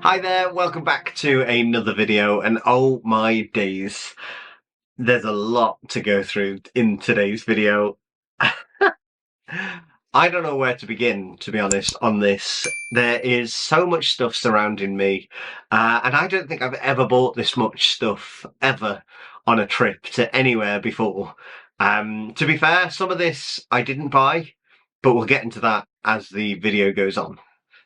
Hi there, welcome back to another video, and oh my days, there's a lot to go through in today's video. I don't know where to begin, to be honest, on this. There is so much stuff surrounding me, and I don't think I've ever bought this much stuff, ever, on a trip to anywhere before. To be fair, some of this I didn't buy, but we'll get into that as the video goes on.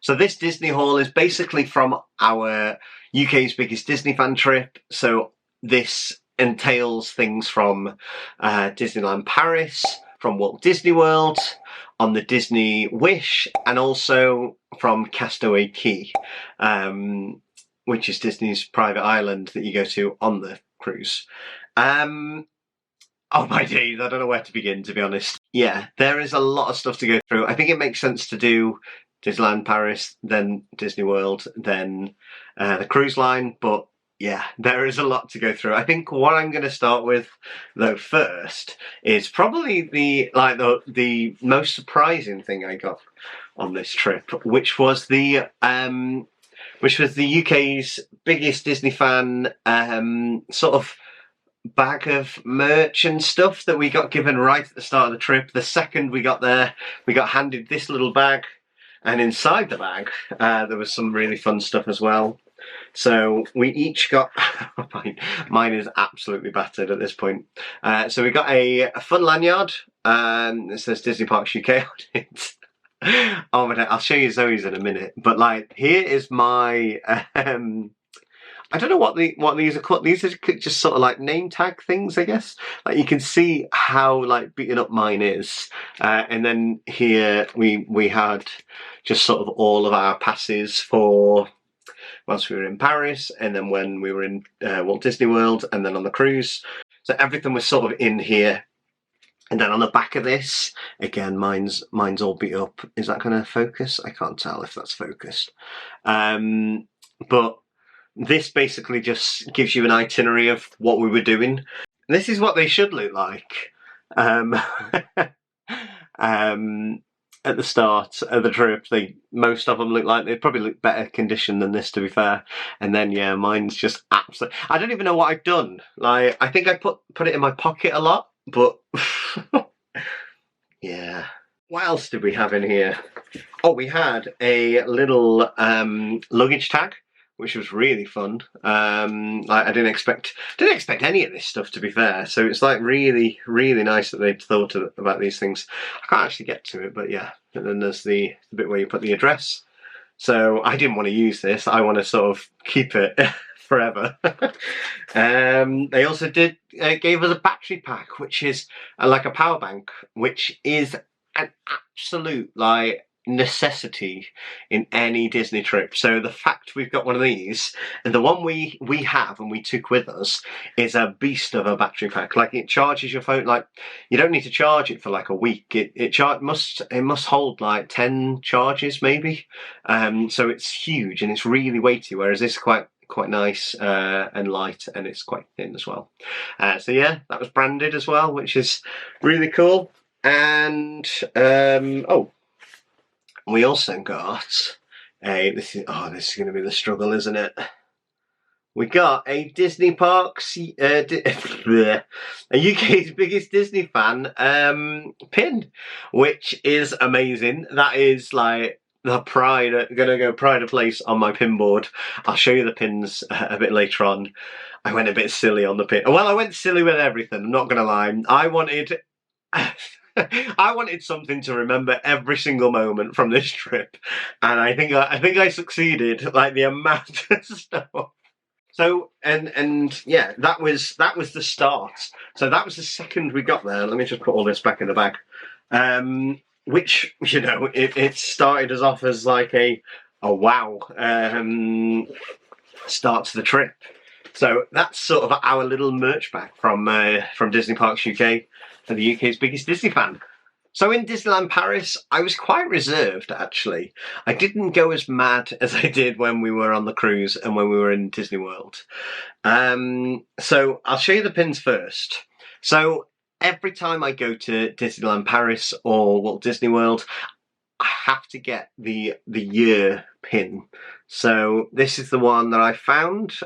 So this Disney haul is basically from our UK's biggest Disney fan trip. So this entails things from Disneyland Paris, from Walt Disney World, on the Disney Wish, and also from Castaway Key, which is Disney's private island that you go to on the cruise. Oh my days, I don't know where to begin, to be honest. Yeah, there is a lot of stuff to go through. I think it makes sense to do Disneyland Paris, then Disney World, then the cruise line, but yeah, there is a lot to go through. I think what I'm going to start with, though, first is probably the most surprising thing I got on this trip, which was the UK's biggest Disney fan sort of bag of merch and stuff that we got given right at the start of the trip. The second we got there, we got handed this little bag, and inside the bag there was some really fun stuff as well. So we each got mine is absolutely battered at this point. So we got a fun lanyard. It says Disney Parks UK on it. Oh my God, I'll show you Zoe's in a minute. But like, here is my I don't know what these are called. These are just sort of like name tag things, I guess. Like you can see how like beaten up mine is. And then here we had just sort of all of our passes for once we were in Paris, and then when we were in Walt Disney World, and then on the cruise. So everything was sort of in here. And then on the back of this, again, mine's all beat up. Is that going to focus? I can't tell if that's focused. But this basically just gives you an itinerary of what we were doing. This is what they should look like. At the start of the trip, most of them look like they probably look better condition than this, to be fair. And then yeah, mine's just absolute. I don't even know what I've done. Like I think I put it in my pocket a lot, but yeah. What else did we have in here? Oh, we had a little luggage tag, which was really fun. Like I didn't expect any of this stuff, to be fair. So it's like really, really nice that they'd thought about these things. I can't actually get to it, but yeah. And then there's the bit where you put the address. So I didn't want to use this. I want to sort of keep it forever. They also gave us a battery pack, which is like a power bank, which is an absolute like necessity in any Disney trip. So the fact we've got one of these, and the one we have and we took with us, is a beast of a battery pack. Like it charges your phone. Like you don't need to charge it for like a week. It must hold like 10 charges maybe. So it's huge and it's really weighty. Whereas this is quite nice and light, and it's quite thin as well. So yeah, that was branded as well, which is really cool. And we also got this is going to be the struggle, isn't it? We got a Disney Parks, a UK's biggest Disney fan pin, which is amazing. That is like the pride of place on my pin board. I'll show you the pins a bit later on. I went a bit silly on the pin. Well, I went silly with everything. I'm not going to lie. I wanted something to remember every single moment from this trip, and I think I succeeded. Like the amount of stuff. So and yeah, that was the start. So that was the second we got there. Let me just put all this back in the bag. Which, you know, it started us off as like a wow start to the trip. So that's sort of our little merch bag from Disney Parks UK, and the UK's biggest Disney fan. So in Disneyland Paris, I was quite reserved, actually. I didn't go as mad as I did when we were on the cruise and when we were in Disney World. So I'll show you the pins first. So every time I go to Disneyland Paris or Walt Disney World, I have to get the year pin. So this is the one that I found.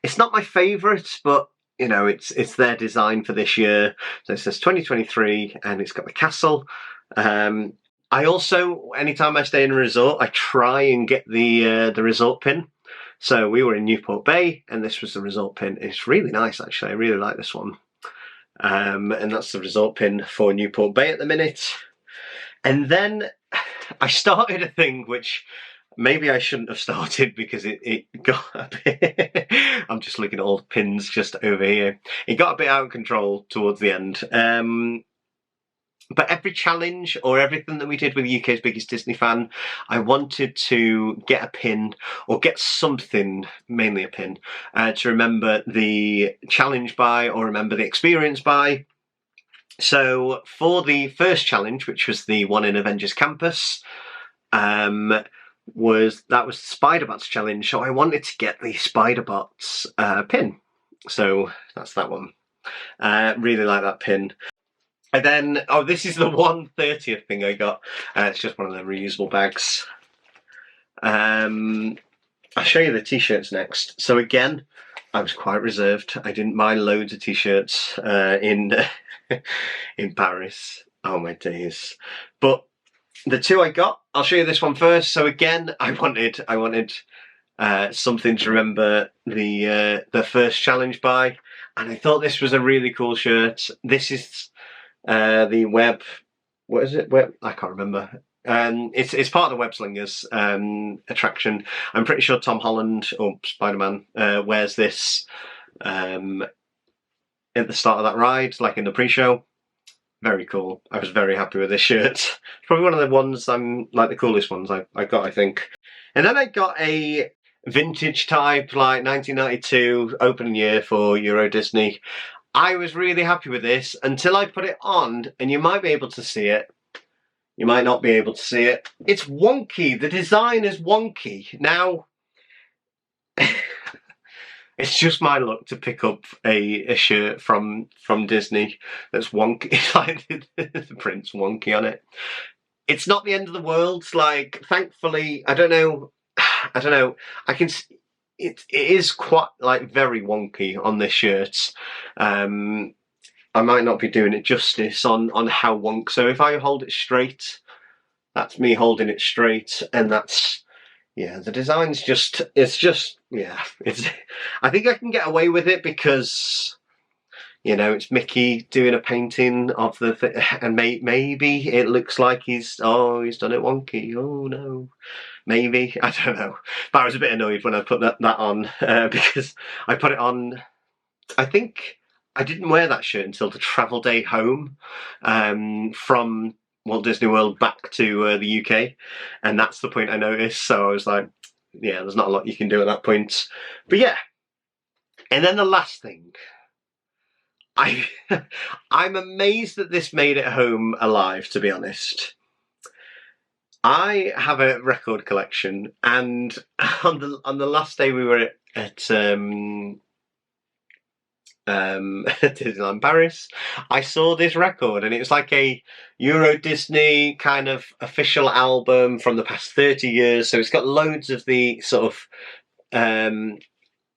It's not my favourite, but you know, it's their design for this year. So it says 2023, and it's got the castle. I also, anytime I stay in a resort, I try and get the resort pin. So we were in Newport Bay, and this was the resort pin. It's really nice, actually. I really like this one. And that's the resort pin for Newport Bay at the minute. And then I started a thing which maybe I shouldn't have started, because it got a bit... I'm just looking at all the pins just over here. It got a bit out of control towards the end. But every challenge, or everything that we did with UK's Biggest Disney Fan, I wanted to get a pin, or get something, mainly a pin, to remember the challenge by, or remember the experience by. So for the first challenge, which was the one in Avengers Campus, was the Spider-Bots challenge, so I wanted to get the Spider-Bots pin. So that's that one. Really like that pin. And then, oh, this is the 1/30th thing I got. It's just one of the reusable bags. I'll show you the t-shirts next. So again, I was quite reserved. I didn't buy loads of t-shirts in in Paris. Oh my days! But the two I got, I'll show you this one first. So again, I wanted something to remember the first challenge by, and I thought this was a really cool shirt. This is the web. What is it? Web? I can't remember. It's part of the Web Slingers attraction. I'm pretty sure Tom Holland, or Spider-Man, wears this at the start of that ride, like in the pre-show. Very cool. I was very happy with this shirt. It's probably one of the ones like the coolest ones I got, I think. And then I got a vintage type, like 1992 opening year for Euro Disney. I was really happy with this until I put it on, and you might be able to see it. You might not be able to see it. It's wonky. The design is wonky. Now, it's just my luck to pick up a shirt from Disney that's wonky. It's like the print's wonky on it. It's not the end of the world. Like, thankfully, I don't know. I can. It is quite, like, very wonky on this shirt. I might not be doing it justice on how wonk. So if I hold it straight, that's me holding it straight, and that's, yeah, the design's just, yeah, I think I can get away with it because, you know, it's Mickey doing a painting of the thing, and maybe it looks like he's done it wonky. Oh no, maybe, I don't know. But I was a bit annoyed when I put that on because I put it on, I think I didn't wear that shirt until the travel day home from Walt Disney World back to the UK, and that's the point I noticed. So I was like, yeah, there's not a lot you can do at that point. But yeah, and then the last thing, I'm amazed that this made it home alive, to be honest. I have a record collection, and on the last day we were at Disneyland Paris, I saw this record, and it was like a Euro Disney kind of official album from the past 30 years. So it's got loads of the sort of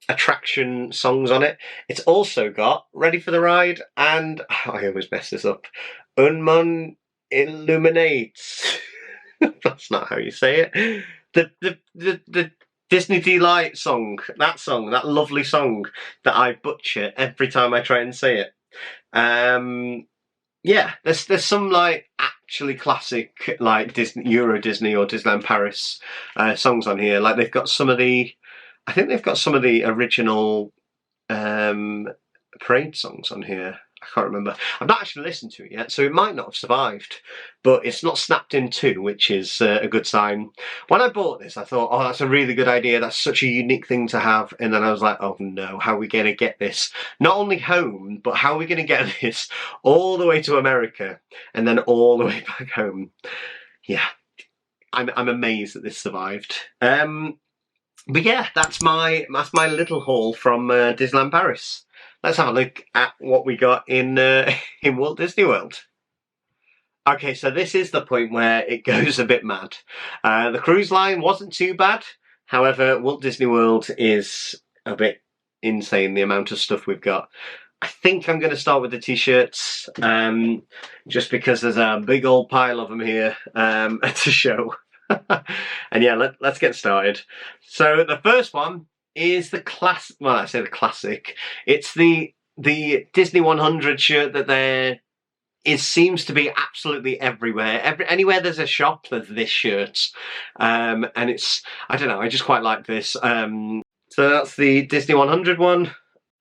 attraction songs on it. It's also got Ready for the Ride and, I always mess this up, Un Monde Illuminates. That's not how you say it. The Disney Delight song, that lovely song that I butcher every time I try and say it. Yeah, there's some like actually classic like Euro Disney or Disneyland Paris songs on here. Like they've got some of the, I think they've got some of the original parade songs on here. I can't remember. I've not actually listened to it yet, so it might not have survived. But it's not snapped in two, which is a good sign. When I bought this, I thought, oh, that's a really good idea. That's such a unique thing to have. And then I was like, oh no, how are we going to get this? Not only home, but how are we going to get this all the way to America and then all the way back home? Yeah, I'm amazed that this survived. But yeah, that's my little haul from Disneyland Paris. Let's have a look at what we got in Walt Disney World. Okay, so this is the point where it goes a bit mad. The cruise line wasn't too bad. However, Walt Disney World is a bit insane, the amount of stuff we've got. I think I'm going to start with the t-shirts, just because there's a big old pile of them here to show. And yeah, let's get started. So the first one is the class. Well, I say the classic. It's the Disney 100 shirt that seems to be absolutely everywhere. Anywhere there's a shop, there's this shirt, and it's, I don't know, I just quite like this. So that's the Disney 100 one.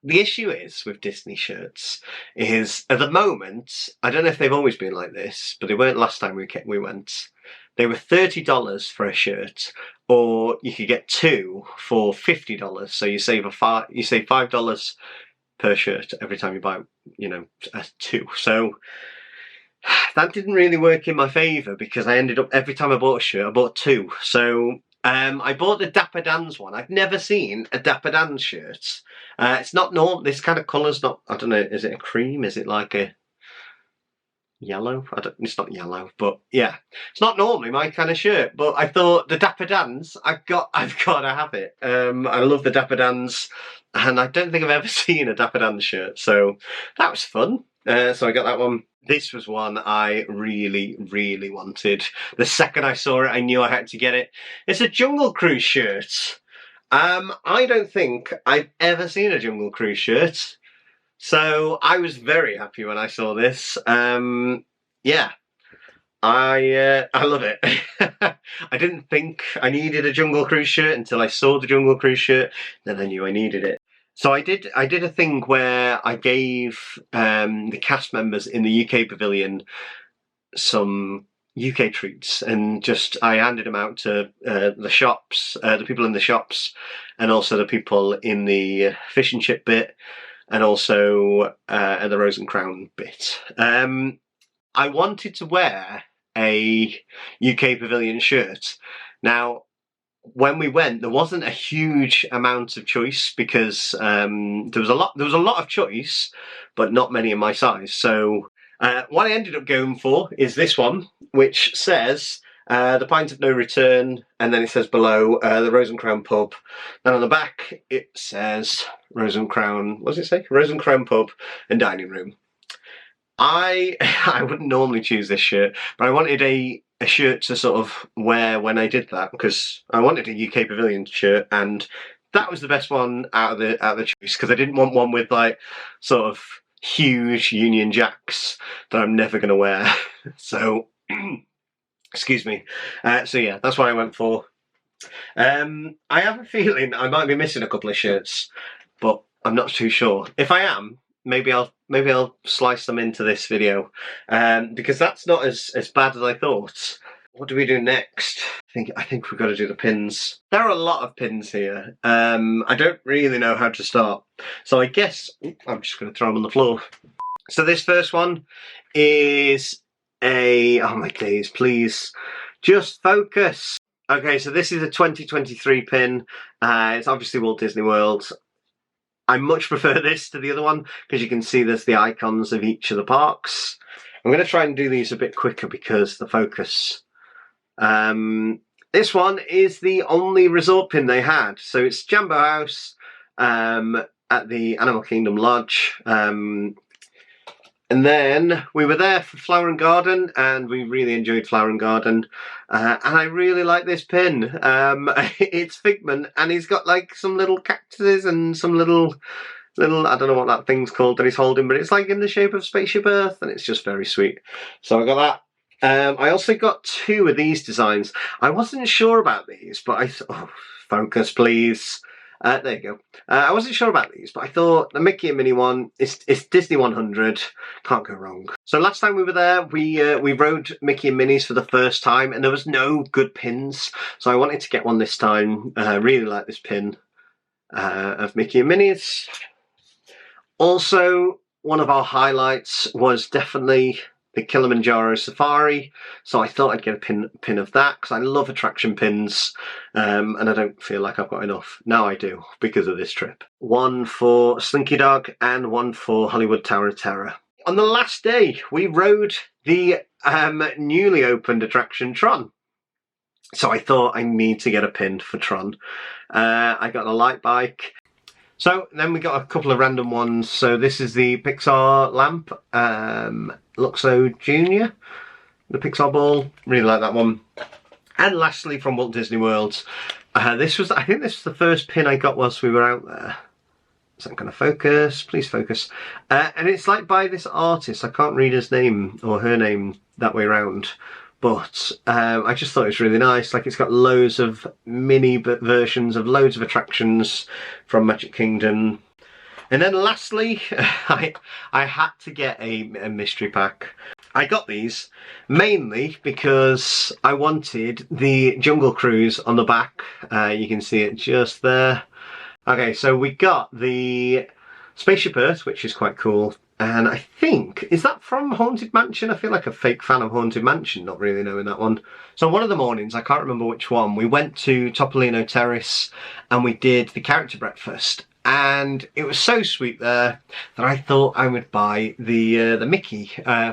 The issue is with Disney shirts is at the moment, I don't know if they've always been like this, but they weren't last time we went. They were $30 for a shirt, or you could get two for $50. So you save $5 per shirt every time you buy, two. So that didn't really work in my favour, because I ended up, every time I bought a shirt, I bought two. So I bought the Dapper Dan's one. I've never seen a Dapper Dan's shirt. It's not normal. This kind of colour's not, I don't know, is it a cream? Is it like a yellow? It's not yellow, but yeah. It's not normally my kind of shirt, but I thought the Dapper Dan's, I've got to have it. I love the Dapper Dan's, and I don't think I've ever seen a Dapper Dan's shirt, so that was fun. So I got that one. This was one I really, really wanted. The second I saw it, I knew I had to get it. It's a Jungle Cruise shirt. I don't think I've ever seen a Jungle Cruise shirt, so I was very happy when I saw this. Yeah, I love it. I didn't think I needed a Jungle Cruise shirt until I saw the Jungle Cruise shirt, then I knew I needed it. So I did a thing where I gave the cast members in the UK pavilion some UK treats, and I handed them out to the shops, the people in the shops, and also the people in the fish and chip bit, and also at the Rose and Crown bit. I wanted to wear a UK pavilion shirt. Now, when we went, there wasn't a huge amount of choice, because there was a lot of choice, but not many in my size. So what I ended up going for is this one, which says the Pint of No Return, and then it says below the Rose and Crown Pub. Then on the back it says Rose and Crown. What does it say? Rose and Crown Pub and Dining Room. I wouldn't normally choose this shirt, but I wanted a shirt to sort of wear when I did that, because I wanted a UK Pavilion shirt, and that was the best one out of the choice, because I didn't want one with like sort of huge Union Jacks that I'm never going to wear. So, excuse me. So yeah, that's what I went for. I have a feeling I might be missing a couple of shirts, but I'm not too sure. If I am, maybe I'll slice them into this video, because that's not as bad as I thought. What do we do next? I think we've got to do the pins. There are a lot of pins here. I don't really know how to start, so I guess I'm just going to throw them on the floor. So this first one is oh my days, please just focus. Okay, so this is a 2023 pin. It's obviously Walt Disney World. I much prefer this to the other one, because you can see there's the icons of each of the parks. I'm going to try and do these a bit quicker because the focus. This one is the only resort pin they had. So it's Jambo House at the Animal Kingdom Lodge. And then we were there for Flower and Garden, and we really enjoyed Flower and Garden. And I really like this pin. It's Figment, and he's got like some little cactuses and some little, I don't know what that thing's called that he's holding, but it's like in the shape of Spaceship Earth, and it's just very sweet. So I got that. I also got two of these designs. I wasn't sure about these, but focus please. There you go. I wasn't sure about these, but I thought the Mickey and Minnie one, it's Disney 100, can't go wrong. So last time we were there, we rode Mickey and Minnie's for the first time, and there was no good pins, so I wanted to get one this time. I really like this pin of Mickey and Minnie's. Also, one of our highlights was definitely the Kilimanjaro Safari, so I thought I'd get a pin of that, because I love attraction pins, and I don't feel like I've got enough. Now I do, because of this trip. One for Slinky Dog and one for Hollywood Tower of Terror. on the last day, we rode the newly opened attraction Tron. So I thought I need to get a pin for Tron. I got a light bike. So then we got a couple of random ones. So this is the Pixar lamp, Luxo Junior, the Pixar ball. Really like that one. And lastly, from Walt Disney World, I think this was the first pin I got whilst we were out there. Is that going to focus? Please focus. And it's like by this artist. I can't read his name or her name that way around. But I just thought it was really nice. Like, it's got loads of mini versions of loads of attractions from Magic Kingdom. And then lastly, I had to get a mystery pack. I got these mainly because I wanted the Jungle Cruise on the back. You can see it just there. Okay, so we got the Spaceship Earth, which is quite cool. And I think, is that from Haunted Mansion? I feel like a fake fan of Haunted Mansion, not really knowing that one. So one of the mornings, I can't remember which one, we went to Topolino Terrace and we did the character breakfast. And it was so sweet there that I thought I would buy the Mickey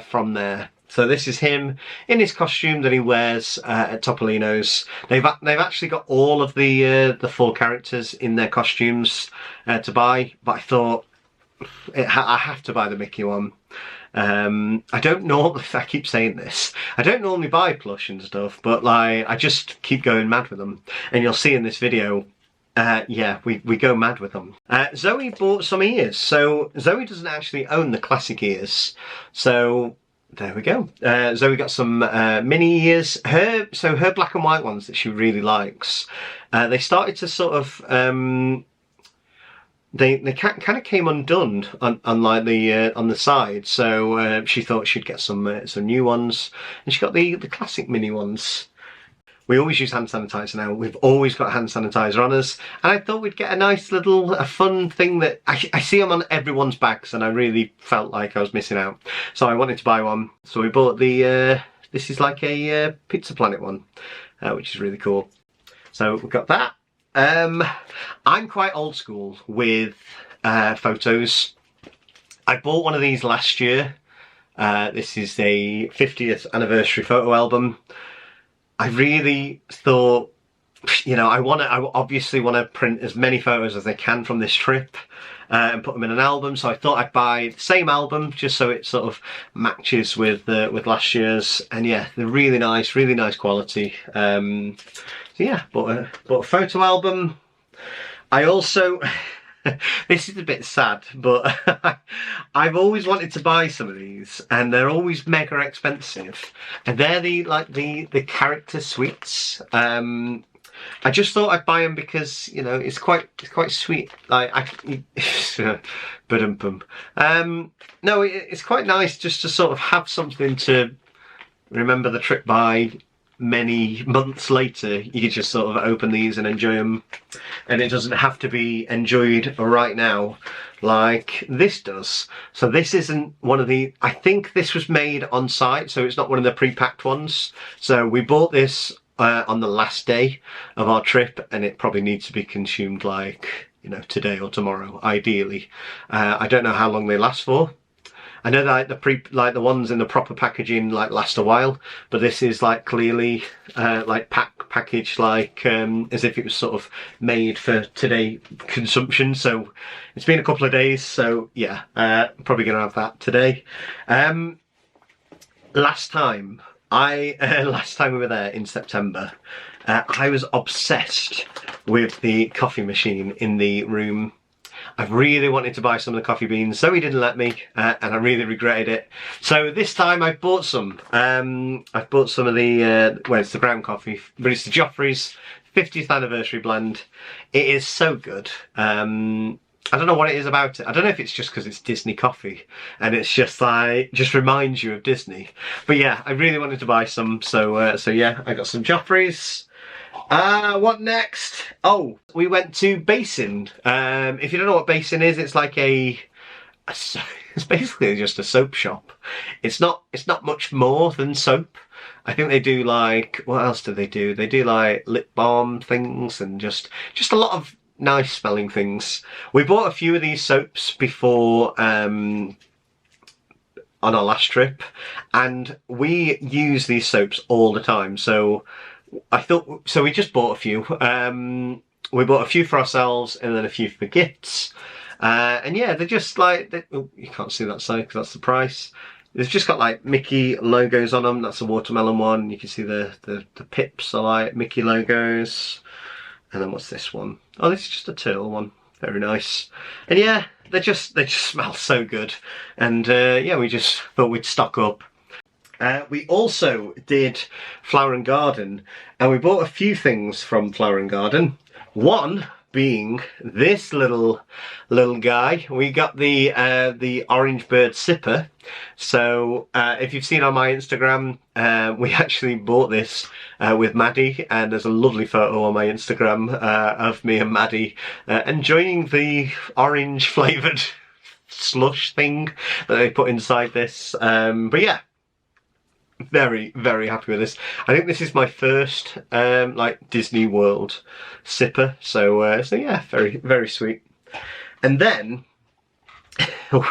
from there. So this is him in his costume that he wears at Topolino's. They've actually got all of the 4 characters in their costumes to buy, but I thought I have to buy the Mickey one. I don't normally, I keep saying this, I don't normally buy plush and stuff, but like I just keep going mad with them, and you'll see in this video. Yeah, we go mad with them. Zoe bought some ears. So Zoe doesn't actually own the classic ears. So there we go. Zoe got some mini ears. Her black and white ones that she really likes. They started to sort of they kind of came undone on like the on the side. So she thought she'd get some new ones, and she got the classic mini ones. We always use hand sanitizer now. We've always got hand sanitizer on us. And I thought we'd get a nice little, a fun thing that I see them on everyone's bags, and I really felt like I was missing out. So I wanted to buy one. So we bought the, this is like a Pizza Planet one, which is really cool. So we've got that. I'm quite old school with photos. I bought one of these last year. This is a 50th anniversary photo album. I really thought, you know, I obviously want to print as many photos as I can from this trip and put them in an album. So I thought I'd buy the same album just so it sort of matches with last year's. And yeah, they're really nice quality. So yeah, bought a photo album. I also, this is a bit sad, but I've always wanted to buy some of these, and they're always mega expensive. And they're the character suites. I just thought I'd buy them because, you know, it's quite sweet. Like no, it's quite nice just to sort of have something to remember the trip by. Many months later, you can just sort of open these and enjoy them, and it doesn't have to be enjoyed right now like this does. So this isn't one of the, I think this was made on site, so it's not one of the pre-packed ones. So we bought this on the last day of our trip, and it probably needs to be consumed like, you know, today or tomorrow ideally. I don't know how long they last for. I know that the ones in the proper packaging like last a while, but this is like clearly like packaged like as if it was sort of made for today consumption. So it's been a couple of days, so yeah, probably gonna have that today. Last time we were there in September, I was obsessed with the coffee machine in the room. I really wanted to buy some of the coffee beans, so he didn't let me, and I really regretted it. So this time I bought some. I've bought some of the, well, it's the ground coffee, but it's the Joffrey's 50th anniversary blend. It is so good. I don't know what it is about it. I don't know if it's just because it's Disney coffee, and it's just like, just reminds you of Disney. But yeah, I really wanted to buy some, so yeah, I got some Joffrey's. What next? Oh, we went to Basin. If you don't know what Basin is, it's like it's basically just a soap shop. It's not much more than soap. I think they do like, what else do? They do like lip balm things and just a lot of nice smelling things. We bought a few of these soaps before on our last trip, and we use these soaps all the time. So I thought, so we just bought a few. We bought a few for ourselves and then a few for gifts. And yeah, they're just like, oh, you can't see that side because that's the price. They've just got like Mickey logos on them. That's a watermelon one. You can see the pips are like Mickey logos. And then what's this one? Oh, this is just a turtle one. Very nice. And yeah, they just smell so good. And yeah, we just thought we'd stock up. We also did Flower and Garden, and we bought a few things from Flower and Garden. One being this little guy. We got the orange bird sipper. So if you've seen on my Instagram, we actually bought this with Maddie, and there's a lovely photo on my Instagram of me and Maddie enjoying the orange flavoured slush thing that they put inside this. But yeah, very, very happy with this. I think this is my first like Disney World sipper, so so yeah, very, very sweet. And then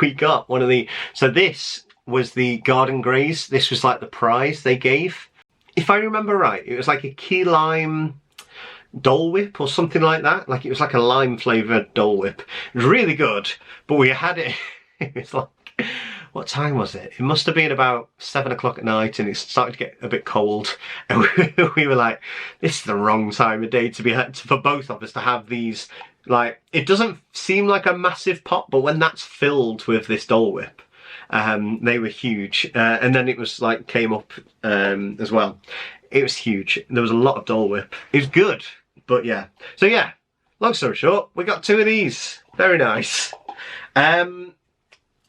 we got one of the, so this was the Garden Greys. This was like the prize they gave. If I remember right, it was like a key lime Dole Whip or something like that. Like it was like a lime flavoured Dole Whip. It was really good, but we had it, it was like, what time was it? It must have been about 7 o'clock at night, and it started to get a bit cold. And we were like, this is the wrong time of day to be for both of us to have these. Like, it doesn't seem like a massive pot, but when that's filled with this Dole Whip, they were huge. And then it was like came up as well. It was huge. There was a lot of Dole Whip. It was good, but yeah. So yeah, long story short, we got 2 of these. Very nice.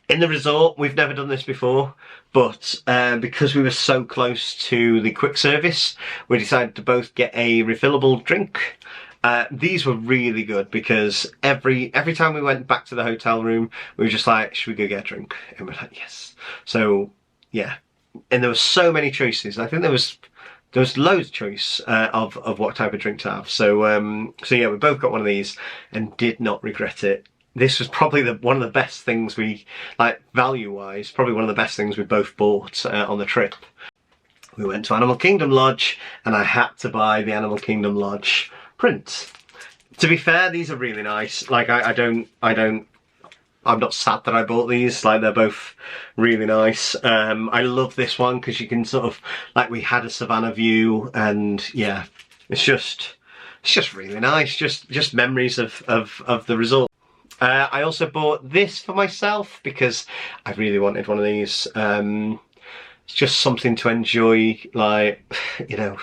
In the resort, we've never done this before, but because we were so close to the quick service, we decided to both get a refillable drink. These were really good because every time we went back to the hotel room, we were just like, should we go get a drink? And we're like, yes. So yeah, and there were so many choices. I think there was loads of choice of what type of drink to have. So so yeah, we both got one of these and did not regret it. This was probably one of the best things we, like value-wise, probably one of the best things we both bought on the trip. We went to Animal Kingdom Lodge, and I had to buy the Animal Kingdom Lodge print. To be fair, these are really nice. Like I'm not sad that I bought these. Like they're both really nice. I love this one because you can sort of, like we had a savannah view, and yeah, it's just really nice. Just memories of the resort. I also bought this for myself because I really wanted one of these. It's just something to enjoy, like, you know,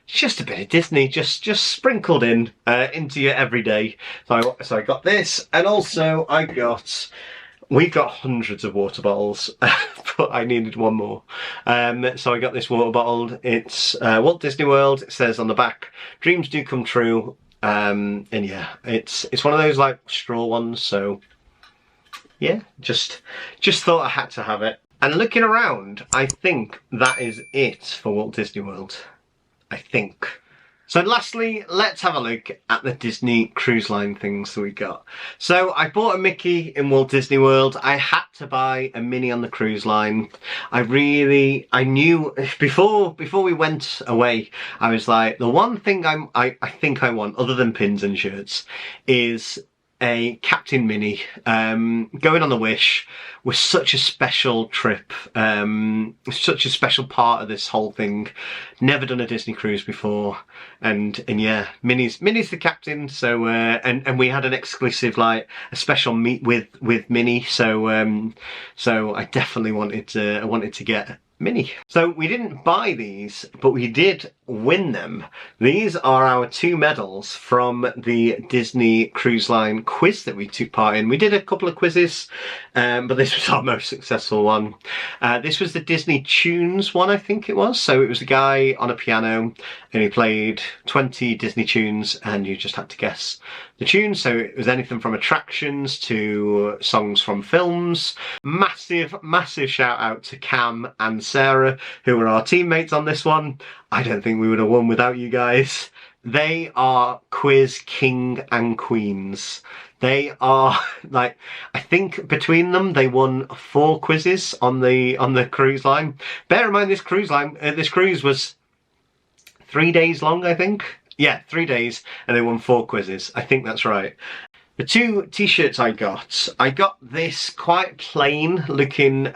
it's just a bit of Disney, just sprinkled in into your everyday. So I got this, and also we've got hundreds of water bottles, but I needed one more. So I got this water bottle. It's Walt Disney World. It says on the back, dreams do come true. And yeah, it's one of those like straw ones, so yeah, just thought I had to have it. And looking around, I think that is it for Walt Disney World. I think. So lastly, let's have a look at the Disney Cruise Line things that we got. So I bought a Mickey in Walt Disney World. I had to buy a Minnie on the cruise line. I knew before we went away, I was like, the one thing I think I want, other than pins and shirts, is a Captain Minnie. Going on the Wish was such a special trip, such a special part of this whole thing. Never done a Disney cruise before, and yeah, Minnie's the captain. So and we had an exclusive, like a special meet with Minnie. So so I definitely wanted to get Minnie. So we didn't buy these, but we did win them. These are our 2 medals from the Disney Cruise Line quiz that we took part in. We did a couple of quizzes, but this was our most successful one. This was the Disney Tunes one, I think it was. So it was a guy on a piano, and he played 20 Disney tunes, and you just had to guess the tunes. So it was anything from attractions to songs from films. Massive shout out to Cam and Sarah, who were our teammates on this one. I don't think we would have won without you guys. They are quiz king and queens. They are like, I think between them they won 4 quizzes on the cruise line. Bear in mind this cruise was 3 days long, I think. Yeah, 3 days, and they won 4 quizzes. I think that's right. The 2 t-shirts I got this quite plain looking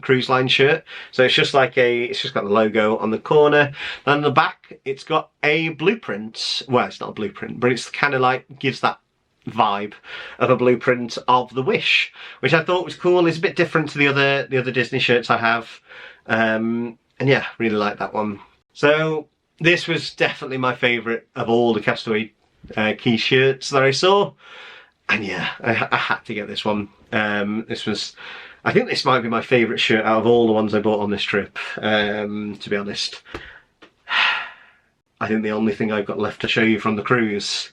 cruise line shirt. So it's just got the logo on the corner. And on the back, it's got a blueprint. Well, it's not a blueprint, but it's kind of like gives that vibe of a blueprint of the Wish, which I thought was cool. It's a bit different to the other Disney shirts I have. And yeah, really like that one. So this was definitely my favourite of all the Castaway key shirts that I saw, and yeah, I had to get this one. I think this might be my favourite shirt out of all the ones I bought on this trip, to be honest. I think the only thing I've got left to show you from the cruise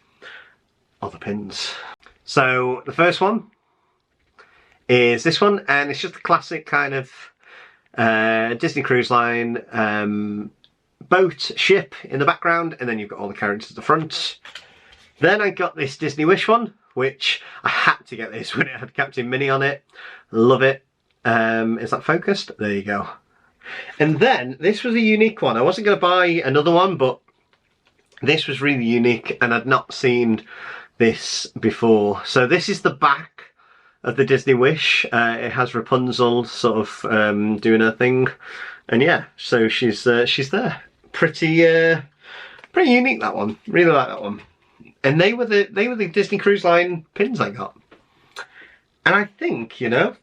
are the pins. So the first one is this one, and it's just a classic kind of Disney Cruise Line boat, ship in the background, and then you've got all the characters at the front. Then I got this Disney Wish one, which I had to get this when it had Captain Minnie on it. Love it. Is that focused? There you go. And then this was a unique one. I wasn't going to buy another one, but this was really unique and I'd not seen this before. So this is the back of the Disney Wish. It has Rapunzel sort of doing her thing. And yeah, so she's there. Pretty unique, that one. Really like that one. And they were the Disney Cruise Line pins I got. And I think, you know,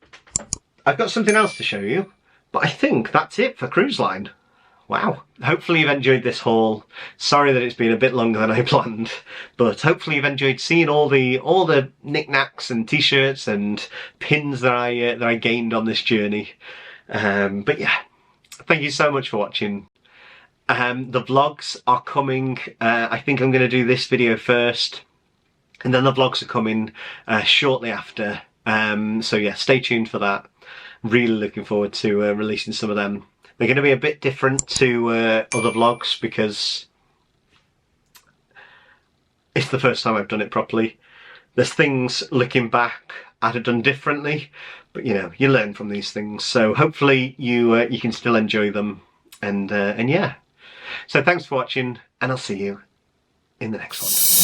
I've got something else to show you, but I think that's it for Cruise Line. Wow. Hopefully you've enjoyed this haul. Sorry that it's been a bit longer than I planned, but hopefully you've enjoyed seeing all the knickknacks and t-shirts and pins that I gained on this journey. But yeah, thank you so much for watching. The vlogs are coming. I think I'm going to do this video first, and then the vlogs are coming shortly after. So yeah, stay tuned for that. Really looking forward to releasing some of them. They're going to be a bit different to other vlogs because it's the first time I've done it properly. There's things looking back I'd have done differently, but you know, you learn from these things. So hopefully you can still enjoy them, and yeah. So thanks for watching, and I'll see you in the next one.